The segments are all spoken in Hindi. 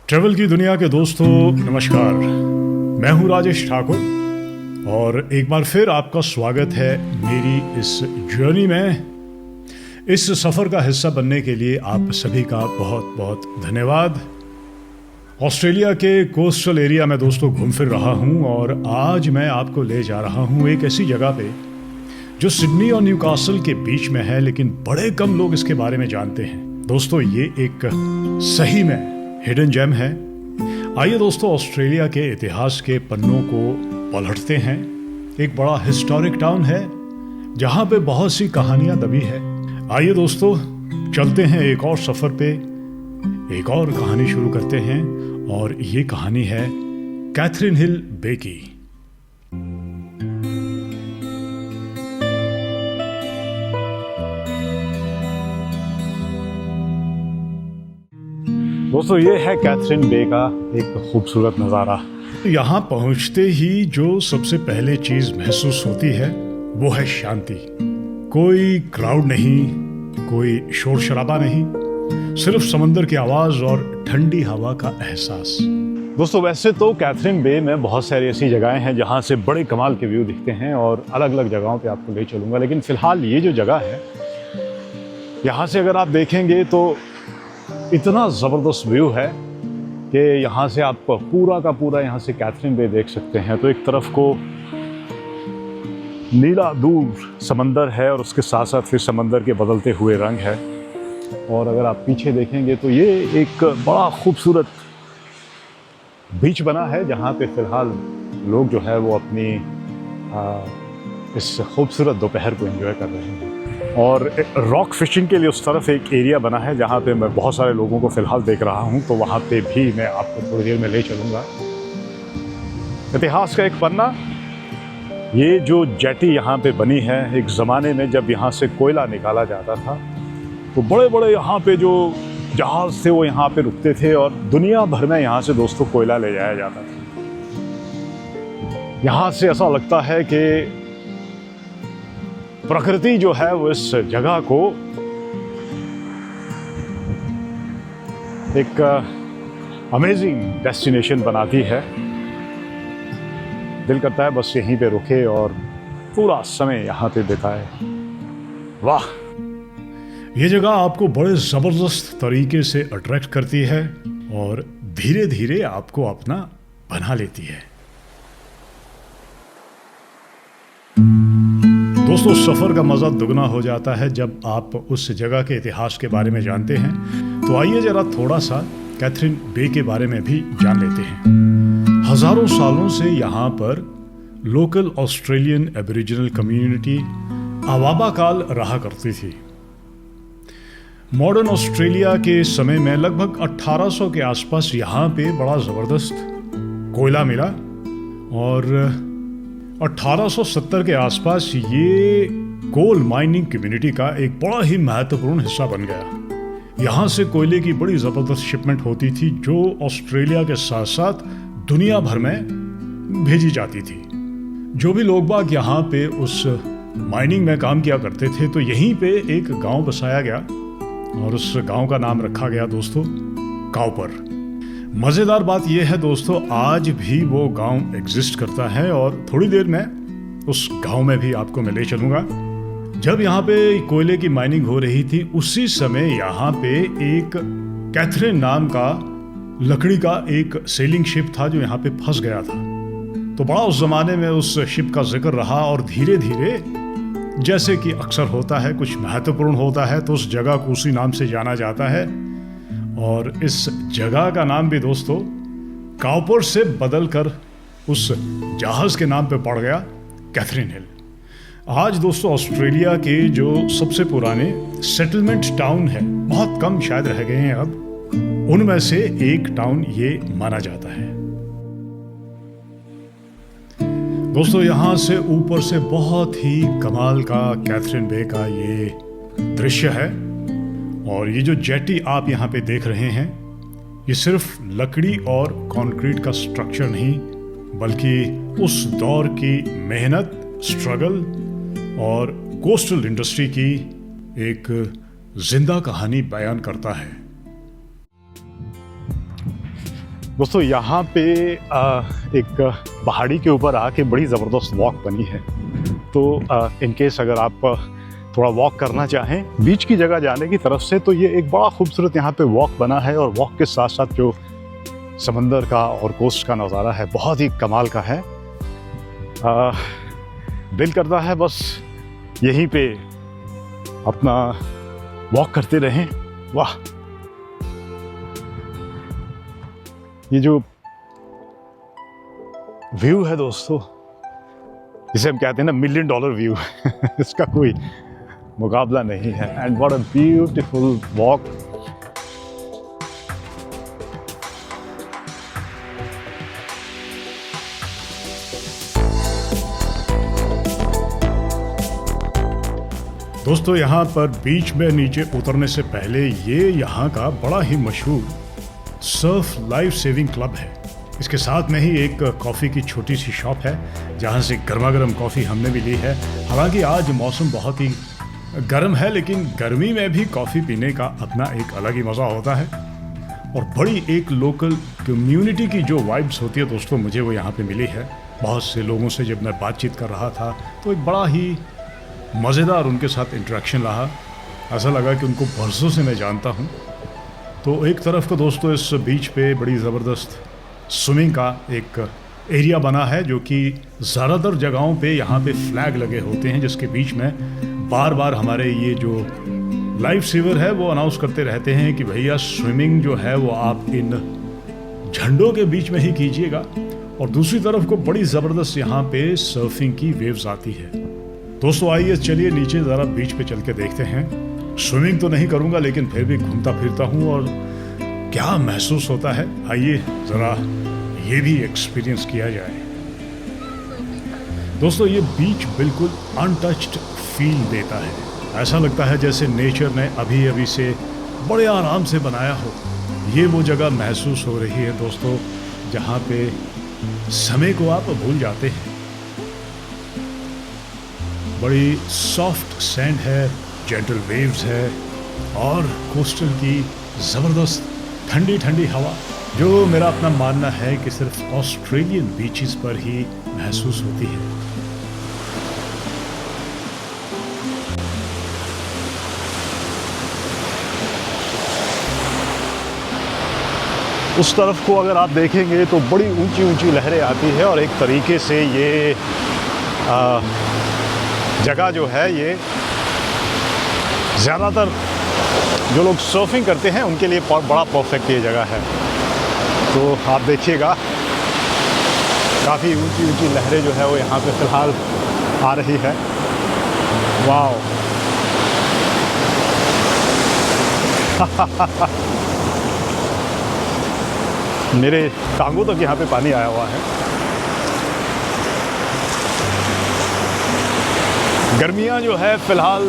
ट्रैवल की दुनिया के दोस्तों नमस्कार। मैं हूं राजेश ठाकुर और एक बार फिर आपका स्वागत है मेरी इस जर्नी में। इस सफ़र का हिस्सा बनने के लिए आप सभी का बहुत बहुत धन्यवाद। ऑस्ट्रेलिया के कोस्टल एरिया में दोस्तों घूम फिर रहा हूं और आज मैं आपको ले जा रहा हूं एक ऐसी जगह पे जो सिडनी और न्यूकासल के बीच में है, लेकिन बड़े कम लोग इसके बारे में जानते हैं। दोस्तों ये एक सही में हिडन जेम है। आइए दोस्तों ऑस्ट्रेलिया के इतिहास के पन्नों को पलटते हैं। एक बड़ा हिस्टोरिक टाउन है जहां पे बहुत सी कहानियां दबी है। आइए दोस्तों चलते हैं एक और सफर पे, एक और कहानी शुरू करते हैं और ये कहानी है कैथरीन हिल बे की। दोस्तों ये है कैथरीन बे का एक खूबसूरत नज़ारा। यहाँ पहुँचते ही जो सबसे पहले चीज़ महसूस होती है वो है शांति। कोई क्राउड नहीं, कोई शोर शराबा नहीं, सिर्फ समंदर की आवाज़ और ठंडी हवा का एहसास। दोस्तों वैसे तो कैथरीन बे में बहुत सारी ऐसी जगहें हैं जहाँ से बड़े कमाल के व्यू दिखते हैं और अलग अलग जगहों पे आपको ले चलूँगा, लेकिन फ़िलहाल ये जो जगह है यहाँ से अगर आप देखेंगे तो इतना ज़बरदस्त व्यू है कि यहाँ से आप पूरा का पूरा यहाँ से कैथरीन बे देख सकते हैं। तो एक तरफ को नीला दूर समंदर है और उसके साथ साथ फिर समंदर के बदलते हुए रंग है, और अगर आप पीछे देखेंगे तो ये एक बड़ा खूबसूरत बीच बना है जहाँ पे फ़िलहाल लोग जो है वो अपनी इस खूबसूरत दोपहर को एंजॉय कर रहे हैं। और रॉक फिशिंग के लिए उस तरफ एक एरिया बना है जहाँ पे मैं बहुत सारे लोगों को फ़िलहाल देख रहा हूँ, तो वहाँ पे भी मैं आपको थोड़ी देर में ले चलूँगा। इतिहास का एक पन्ना, ये जो जेटी यहाँ पे बनी है, एक ज़माने में जब यहाँ से कोयला निकाला जाता था तो बड़े बड़े यहाँ पे जो जहाज़ थे वो यहाँ पे रुकते थे और दुनिया भर में यहाँ से दोस्तों कोयला ले जाया जाता था। यहाँ से ऐसा लगता है कि प्रकृति जो है वो इस जगह को एक अमेजिंग डेस्टिनेशन बनाती है। दिल करता है बस यहीं पे रुके और पूरा समय यहाँ पे बिताए। वाह, ये जगह आपको बड़े ज़बरदस्त तरीके से अट्रैक्ट करती है और धीरे धीरे आपको अपना बना लेती है। दोस्तों सफ़र का मज़ा दुगना हो जाता है जब आप उस जगह के इतिहास के बारे में जानते हैं। तो आइए ज़रा थोड़ा सा कैथरीन बे के बारे में भी जान लेते हैं। हज़ारों सालों से यहाँ पर लोकल ऑस्ट्रेलियन एबरिजिनल कम्युनिटी आवाबा काल रहा करती थी। मॉडर्न ऑस्ट्रेलिया के समय में लगभग 1800 के आसपास यहाँ पे बड़ा ज़बरदस्त कोयला मिला और 1870 के आसपास ये कोल माइनिंग कम्युनिटी का एक बड़ा ही महत्वपूर्ण हिस्सा बन गया। यहाँ से कोयले की बड़ी ज़बरदस्त शिपमेंट होती थी जो ऑस्ट्रेलिया के साथ साथ दुनिया भर में भेजी जाती थी। जो भी लोग बाग यहाँ पे उस माइनिंग में काम किया करते थे तो यहीं पे एक गांव बसाया गया और उस गांव का नाम रखा गया दोस्तों काउपर। मज़ेदार बात यह है दोस्तों आज भी वो गांव एग्जिस्ट करता है और थोड़ी देर में उस गांव में भी आपको मैं ले चलूँगा। जब यहाँ पे कोयले की माइनिंग हो रही थी उसी समय यहाँ पे एक कैथरीन नाम का लकड़ी का एक सेलिंग शिप था जो यहाँ पे फंस गया था। तो बड़ा उस ज़माने में उस शिप का जिक्र रहा और धीरे धीरे जैसे कि अक्सर होता है कुछ महत्वपूर्ण होता है तो उस जगह को उसी नाम से जाना जाता है और इस जगह का नाम भी दोस्तों काउपर से बदलकर उस जहाज़ के नाम पे पड़ गया कैथरीन हिल। आज दोस्तों ऑस्ट्रेलिया के जो सबसे पुराने सेटलमेंट टाउन है, बहुत कम शायद रह गए हैं अब, उनमें से एक टाउन ये माना जाता है। दोस्तों यहाँ से ऊपर से बहुत ही कमाल का कैथरीन बे का ये दृश्य है और ये जो जेटी आप यहाँ पे देख रहे हैं ये सिर्फ लकड़ी और कंक्रीट का स्ट्रक्चर नहीं बल्कि उस दौर की मेहनत, स्ट्रगल और कोस्टल इंडस्ट्री की एक जिंदा कहानी बयान करता है। दोस्तों यहाँ पे एक पहाड़ी के ऊपर आके बड़ी ज़बरदस्त वॉक बनी है। तो इन केस अगर आप थोड़ा वॉक करना चाहें बीच की जगह जाने की तरफ से, तो ये एक बड़ा खूबसूरत यहाँ पे वॉक बना है। और वॉक के साथ साथ जो समंदर का और कोस्ट का नज़ारा है बहुत ही कमाल का है। दिल करता है बस यहीं पे अपना वॉक करते रहें। वाह, ये जो व्यू है दोस्तों, जिसे हम कहते हैं ना $1 मिलियन व्यू इसका कोई मुकाबला नहीं है। And what a beautiful walk. दोस्तों यहाँ पर बीच में नीचे उतरने से पहले ये यहाँ का बड़ा ही मशहूर सर्फ लाइफ सेविंग क्लब है। इसके साथ में ही एक कॉफ़ी की छोटी सी शॉप है जहाँ से गर्मा गर्म कॉफ़ी हमने भी ली है। हालांकि आज मौसम बहुत ही गर्म है, लेकिन गर्मी में भी कॉफ़ी पीने का अपना एक अलग ही मज़ा होता है। और बड़ी एक लोकल कम्युनिटी की जो वाइब्स होती है दोस्तों, मुझे वो यहाँ पे मिली है। बहुत से लोगों से जब मैं बातचीत कर रहा था तो एक बड़ा ही मज़ेदार उनके साथ इंटरेक्शन रहा। ऐसा लगा कि उनको बरसों से मैं जानता हूँ। तो एक तरफ तो दोस्तों इस बीच पे बड़ी ज़बरदस्त स्विमिंग का एक एरिया बना है, जो कि ज़्यादातर जगहों पे यहाँ पे फ्लैग लगे होते हैं, जिसके बीच में बार बार हमारे ये जो लाइफ सेवर है वो अनाउंस करते रहते हैं कि भैया स्विमिंग जो है वो आप इन झंडों के बीच में ही कीजिएगा। और दूसरी तरफ को बड़ी ज़बरदस्त यहाँ पे सर्फिंग की वेव्स आती है। दोस्तों आइए चलिए नीचे ज़रा बीच पे चल के देखते हैं। स्विमिंग तो नहीं करूँगा, लेकिन फिर भी घूमता फिरता हूँ और क्या महसूस होता है, आइए ज़रा ये भी एक्सपीरियंस किया जाए। दोस्तों ये बीच बिल्कुल अनटच्ड फील देता है। ऐसा लगता है जैसे नेचर ने अभी अभी से बड़े आराम से बनाया हो। ये वो जगह महसूस हो रही है दोस्तों जहाँ पे समय को आप भूल जाते हैं। बड़ी सॉफ्ट सैंड है, जेंटल वेव्स है और कोस्टल की ज़बरदस्त ठंडी ठंडी हवा, जो मेरा अपना मानना है कि सिर्फ ऑस्ट्रेलियन बीचेस पर ही महसूस होती है। उस तरफ को अगर आप देखेंगे तो बड़ी ऊंची ऊंची लहरें आती है और एक तरीके से ये जगह जो है ये ज़्यादातर जो लोग सर्फिंग करते हैं उनके लिए बड़ा परफेक्ट ये जगह है। तो आप देखिएगा काफ़ी ऊंची ऊंची लहरें जो है वो यहाँ पे फ़िलहाल आ रही है। वाओ मेरे टांगों तक यहाँ पे पानी आया हुआ है। गर्मियाँ जो है फ़िलहाल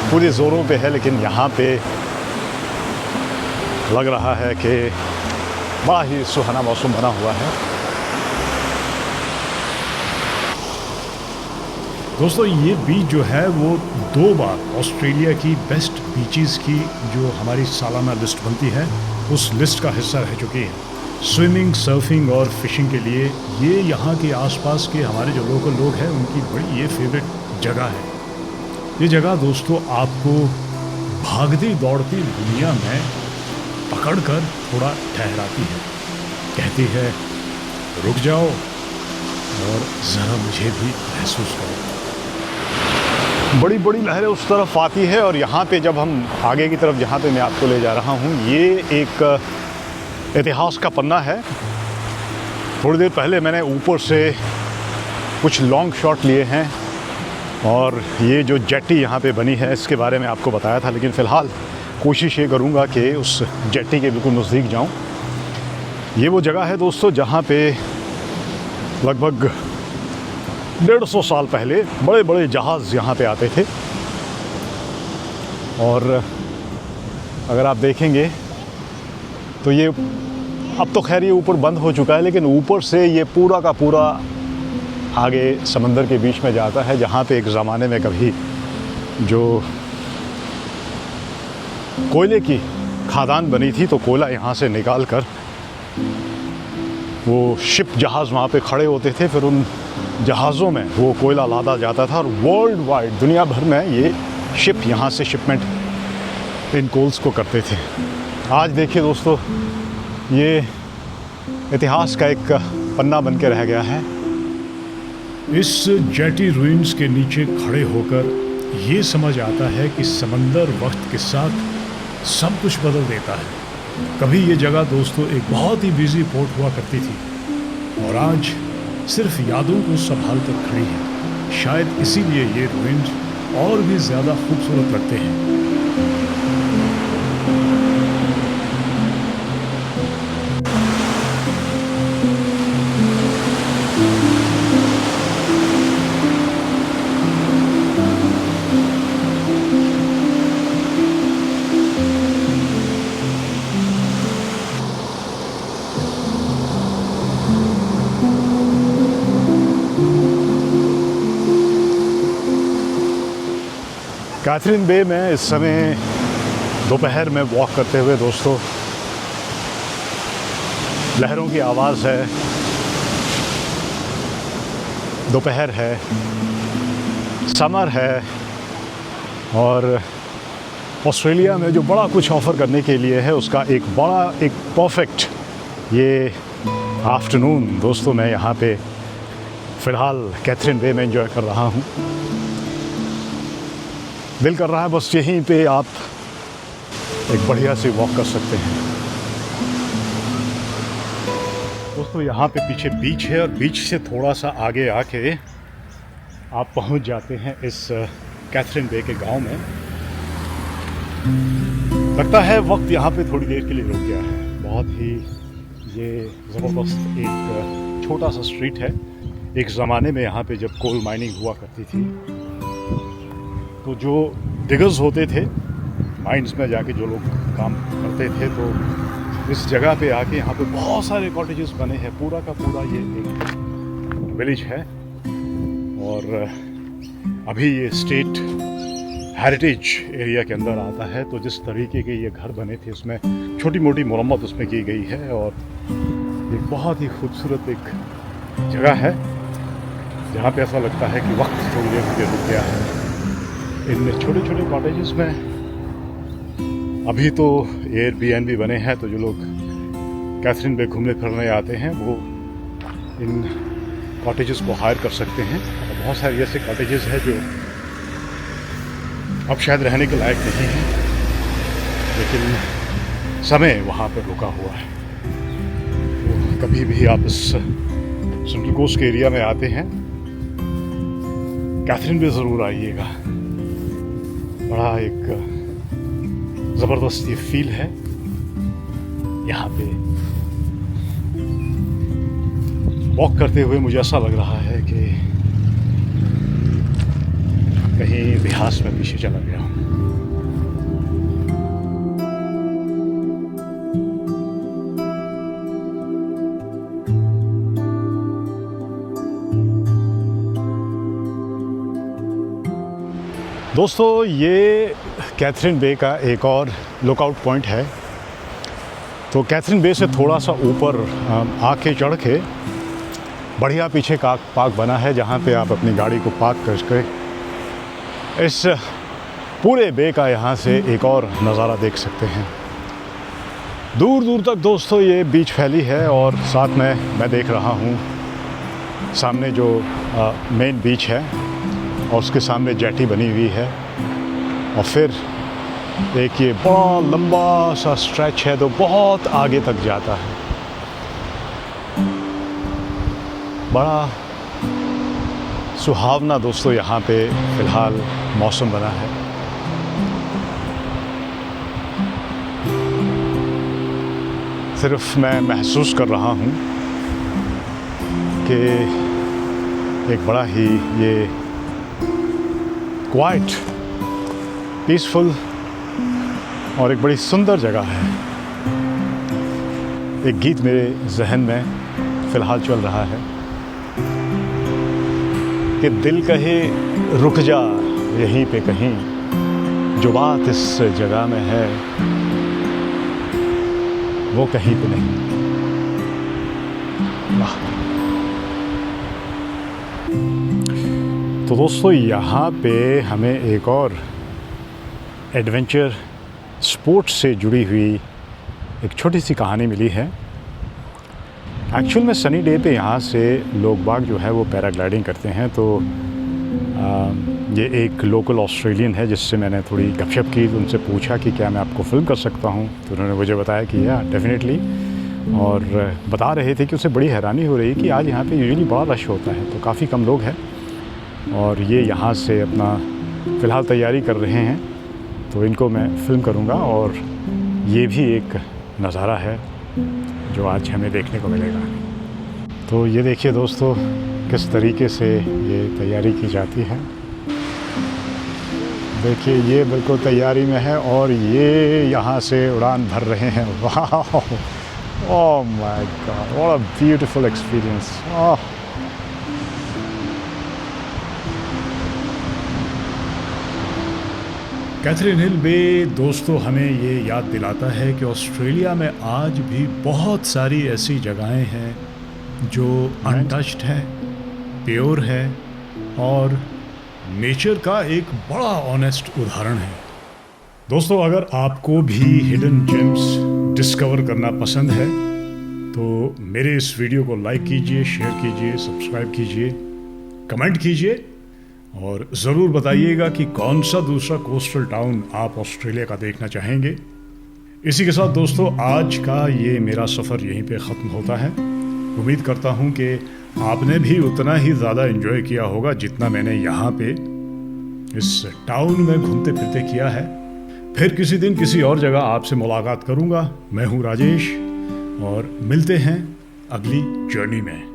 पूरे ज़ोरों पे है, लेकिन यहाँ पे लग रहा है कि बड़ा ही सुहाना मौसम बना हुआ है। दोस्तों ये बीच जो है वो 2 बार ऑस्ट्रेलिया की बेस्ट बीचेस की जो हमारी सालाना लिस्ट बनती है उस लिस्ट का हिस्सा रह चुकी है। स्विमिंग, सर्फिंग और फिशिंग के लिए ये यहाँ के आसपास के हमारे जो लोकल लोग हैं उनकी बड़ी ये फेवरेट जगह है। ये जगह दोस्तों आपको भागती दौड़ती दुनिया में पकड़कर थोड़ा ठहराती है, कहती है रुक जाओ और ज़रा मुझे भी महसूस करो। बड़ी बड़ी लहरें उस तरफ आती है और यहाँ पे जब हम आगे की तरफ जहाँ पे मैं आपको ले जा रहा हूँ, ये एक इतिहास का पन्ना है। थोड़ी देर पहले मैंने ऊपर से कुछ लॉन्ग शॉट लिए हैं और ये जो जेट्टी यहाँ पे बनी है इसके बारे में आपको बताया था, लेकिन फ़िलहाल कोशिश ये करूँगा कि उस जेट्टी के बिल्कुल नज़दीक जाऊँ। ये वो जगह है दोस्तों जहाँ पे लगभग 150 साल पहले बड़े बड़े जहाज़ यहाँ पे आते थे। और अगर आप देखेंगे तो ये अब तो खैर ये ऊपर बंद हो चुका है, लेकिन ऊपर से ये पूरा का पूरा आगे समंदर के बीच में जाता है, जहाँ पे एक ज़माने में कभी जो कोयले की खादान बनी थी तो कोयला यहाँ से निकाल कर वो शिप जहाज़ वहाँ पे खड़े होते थे, फिर उन जहाज़ों में वो कोयला लादा जाता था और वर्ल्ड वाइड दुनिया भर में ये शिप यहाँ से शिपमेंट इन कोल्स को करते थे। आज देखिए दोस्तों, ये इतिहास का एक पन्ना बन के रह गया है। इस जेटी रूइंस के नीचे खड़े होकर ये समझ आता है कि समंदर वक्त के साथ सब कुछ बदल देता है। कभी ये जगह दोस्तों एक बहुत ही बिजी पोर्ट हुआ करती थी और आज सिर्फ यादों को संभाल कर खड़ी है। शायद इसीलिए ये रूइंस और भी ज़्यादा खूबसूरत लगते हैं। कैथरीन बे में इस समय दोपहर में वॉक करते हुए दोस्तों, लहरों की आवाज़ है, दोपहर है, समर है और ऑस्ट्रेलिया में जो बड़ा कुछ ऑफ़र करने के लिए है उसका एक परफेक्ट ये आफ्टरनून दोस्तों मैं यहाँ पे फ़िलहाल कैथरीन बे में एंजॉय कर रहा हूँ। दिल कर रहा है बस यहीं पे आप एक बढ़िया सी वॉक कर सकते हैं। दोस्तों यहाँ पे पीछे बीच है और बीच से थोड़ा सा आगे आके आप पहुँच जाते हैं इस कैथरीन बे के गांव में। लगता है वक्त यहाँ पे थोड़ी देर के लिए रुक गया है। बहुत ही ये ज़बरदस्त एक छोटा सा स्ट्रीट है। एक ज़माने में यहाँ पे जब कोल माइनिंग हुआ करती थी तो जो डिगर्स होते थे माइंस में जाके जो लोग काम करते थे, तो इस जगह पे आके यहाँ पे बहुत सारे कॉटेजेस बने हैं। पूरा का पूरा ये एक विलेज है और अभी ये स्टेट हेरिटेज एरिया के अंदर आता है। तो जिस तरीके के ये घर बने थे उसमें छोटी मोटी मरम्मत उसमें की गई है और एक बहुत ही खूबसूरत एक जगह है जहाँ पे ऐसा लगता है कि वक्त थोड़ी देर के लिए रुक गया है। इन छोटे छोटे कॉटेजेस में अभी तो एयरबीएनबी बने हैं, तो जो लोग कैथरीन बे घूमने फिरने आते हैं वो इन कॉटेजेस को हायर कर सकते हैं। और बहुत सारे ऐसे कॉटेजेस हैं जो अब शायद रहने के लायक नहीं हैं, लेकिन समय वहाँ पर रुका हुआ है। तो कभी भी आप इस सेंट्रल कोस्ट के एरिया में आते हैं, कैथरीन बे ज़रूर आइएगा। बड़ा एक ज़बरदस्त ये फील है यहाँ पे वॉक करते हुए। मुझे ऐसा लग रहा है कि कहीं इतिहास में पीछे चला गया हूँ। दोस्तों ये कैथरीन बे का एक और लुकआउट पॉइंट है। तो कैथरीन बे से थोड़ा सा ऊपर आके चढ़ के बढ़िया पीछे का पार्क बना है जहाँ पे आप अपनी गाड़ी को पार्क करके इस पूरे बे का यहाँ से एक और नज़ारा देख सकते हैं। दूर दूर तक दोस्तों ये बीच फैली है और साथ में मैं देख रहा हूँ सामने जो मेन बीच है और उसके सामने जेटी बनी हुई है और फिर एक ये बड़ा लंबा सा स्ट्रेच है तो बहुत आगे तक जाता है। बड़ा सुहावना दोस्तों यहाँ पे फ़िलहाल मौसम बना है। सिर्फ मैं महसूस कर रहा हूँ कि एक बड़ा ही ये क्वाइट, पीसफुल और एक बड़ी सुंदर जगह है। एक गीत मेरे जहन में फ़िलहाल चल रहा है कि दिल कहे रुक जा यहीं पे कहीं, जो बात इस जगह में है वो कहीं पे नहीं। वाह। तो दोस्तों यहाँ पे हमें एक और एडवेंचर स्पोर्ट्स से जुड़ी हुई एक छोटी सी कहानी मिली है। एक्चुअल में सनी डे पे यहाँ से लोग बाग जो है वो पैराग्लाइडिंग करते हैं। तो ये एक लोकल ऑस्ट्रेलियन है जिससे मैंने थोड़ी गपशप की, तो उनसे पूछा कि क्या मैं आपको फ़िल्म कर सकता हूँ। तो उन्होंने मुझे बताया कि या डेफिनेटली, और बता रहे थे कि उसे बड़ी हैरानी हो रही है कि आज यहाँ पे यूजुअली बड़ा रश होता है, तो काफ़ी कम लोग हैं और ये यहाँ से अपना फ़िलहाल तैयारी कर रहे हैं। तो इनको मैं फ़िल्म करूँगा और ये भी एक नज़ारा है जो आज हमें देखने को मिलेगा। तो ये देखिए दोस्तों किस तरीके से ये तैयारी की जाती है। देखिए ये बिल्कुल तैयारी में है और ये यहाँ से उड़ान भर रहे हैं। वाह, oh my God, what a beautiful experience. Catherine Hill Bay दोस्तों हमें ये याद दिलाता है कि ऑस्ट्रेलिया में आज भी बहुत सारी ऐसी जगहें हैं जो अनटच्ड है, प्योर है और नेचर का एक बड़ा ऑनेस्ट उदाहरण है। दोस्तों अगर आपको भी हिडन जेम्स डिस्कवर करना पसंद है तो मेरे इस वीडियो को लाइक कीजिए, शेयर कीजिए, सब्सक्राइब कीजिए, कमेंट कीजिए और ज़रूर बताइएगा कि कौन सा दूसरा कोस्टल टाउन आप ऑस्ट्रेलिया का देखना चाहेंगे। इसी के साथ दोस्तों आज का ये मेरा सफ़र यहीं पे ख़त्म होता है। उम्मीद करता हूँ कि आपने भी उतना ही ज़्यादा एंजॉय किया होगा जितना मैंने यहाँ पे इस टाउन में घूमते फिरते किया है। फिर किसी दिन किसी और जगह आपसे मुलाकात करूँगा। मैं हूँ राजेश और मिलते हैं अगली जर्नी में।